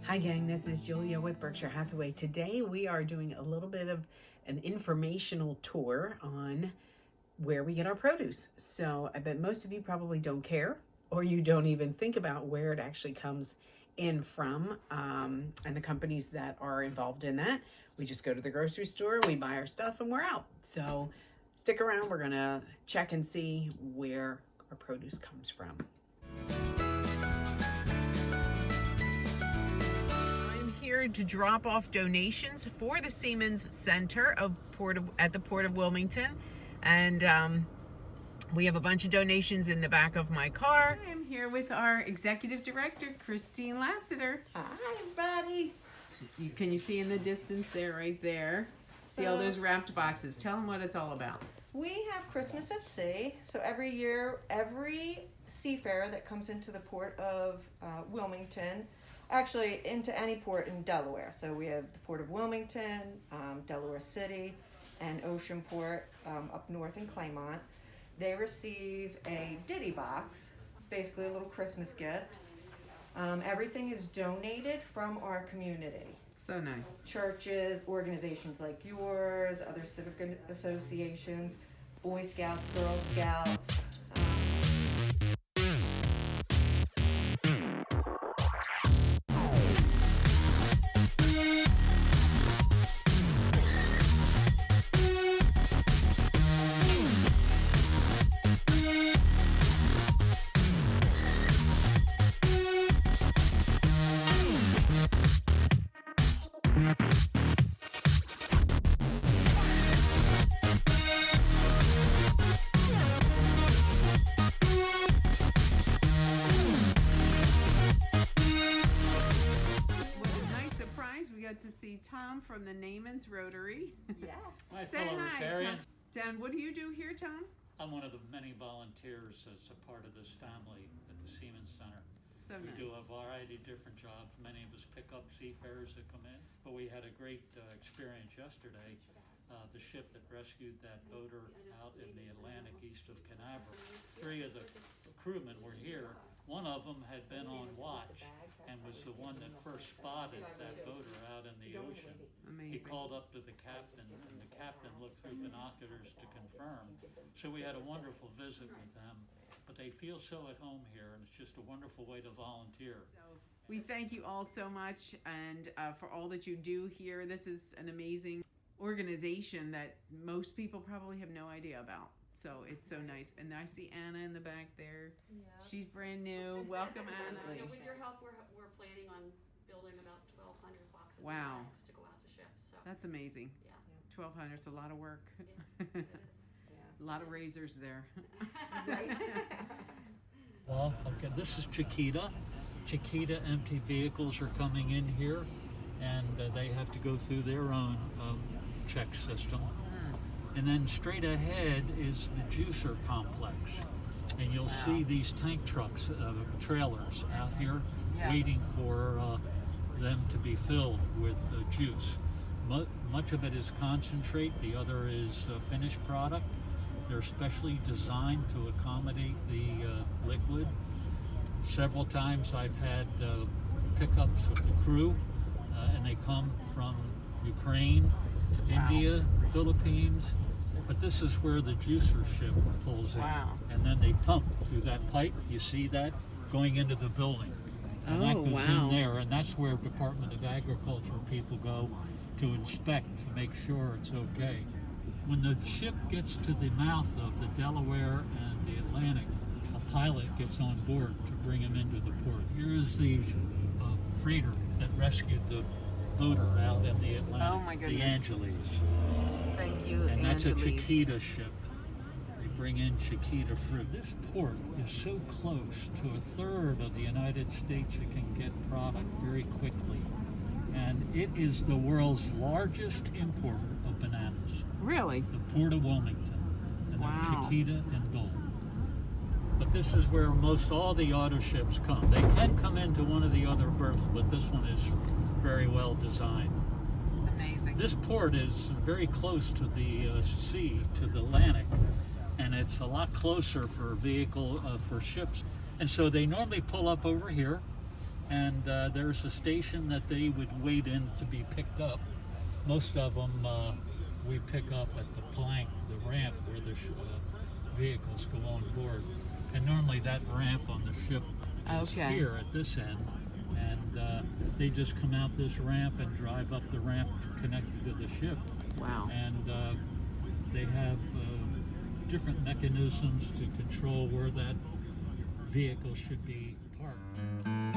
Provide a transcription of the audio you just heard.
Hi gang, this is Julia with Berkshire Hathaway. Today we are doing a little bit of an informational tour on where we get our produce. So I bet most of you probably don't care, or you don't even think about where it actually comes in from, and the companies that are involved in that. We just go to the grocery store, we buy our stuff, and we're out. So stick around, we're gonna check and see where our produce comes from. Here to drop off donations for the Seamen's Center at the Port of Wilmington, and we have a bunch of donations in the back of my car. I'm here with our executive director, Christine Lassiter. Hi, everybody. Can you see in the distance there, right there? See all those wrapped boxes? Tell them what it's all about. We have Christmas at Sea. So every year, every seafarer that comes into the Port of Wilmington, actually into any port in Delaware. So we have the Port of Wilmington, Delaware City, and Oceanport up north in Claymont. They receive a ditty box, basically a little Christmas gift. Everything is donated from our community. So nice. Churches, organizations like yours, other civic associations, Boy Scouts, Girl Scouts. To see Tom from the Naaman's Rotary. Yeah. My fellow Rotarians. Dan, what do you do here, Tom? I'm one of the many volunteers as a part of this family at the Seamen Center. So we nice. do a variety of different jobs. Many of us pick up seafarers that come in, but we had a great experience yesterday. The ship that rescued that boater out in the Atlantic east of Canaveral. 3 of the crewmen were here. One of them had been on watch and was the one that first spotted that boater out in the ocean. Amazing. He called up to the captain, and the captain looked through binoculars to confirm. So we had a wonderful visit with them, but they feel so at home here, and it's just a wonderful way to volunteer. We thank you all so much, and for all that you do here. This is an amazing organization that most people probably have no idea about. So it's so nice. And I see Anna in the back there. Yeah. She's brand new. Welcome, Anna. With your help, we're planning on building about 1,200 boxes wow. of bags to go out to ships. So. That's amazing. Yeah. 1,200, it's a lot of work. Yeah, it is. A lot of razors there. Right. Well, okay, this is Chiquita. Chiquita empty vehicles are coming in here, and they have to go through their own check system. And then straight ahead is the juicer complex. And you'll see these tank trucks, trailers out here waiting for them to be filled with juice. Much of it is concentrate, the other is finished product. They're specially designed to accommodate the liquid. Several times I've had pickups with the crew, and they come from Ukraine, India, Philippines, but this is where the juicer ship pulls in, and then they pump through that pipe. You see that going into the building, and that goes in there, and that's where Department of Agriculture people go to inspect to make sure it's okay. When the ship gets to the mouth of the Delaware and the Atlantic, a pilot gets on board to bring him into the port. Here is the freighter that rescued the boater out in the Atlantic, oh my goodness. The Angeles. Thank you, and that's Angeles. a Chiquita ship. They bring in Chiquita fruit. This port is so close to a third of the United States that can get product very quickly. And it is the world's largest importer of bananas. Really? The Port of Wilmington. And wow. they're Chiquita and Dole. But this is where most all the auto ships come. They can come into one of the other berths, but this one is very well designed. It's amazing. This port is very close to the sea, to the Atlantic, and it's a lot closer for for ships. And so they normally pull up over here, and there's a station that they would wait in to be picked up. Most of them we pick up at the plank, the ramp where the vehicles go on board. And normally that ramp on the ship is Okay. here at this end, and they just come out this ramp and drive up the ramp connected to the ship. Wow. And they have different mechanisms to control where that vehicle should be parked.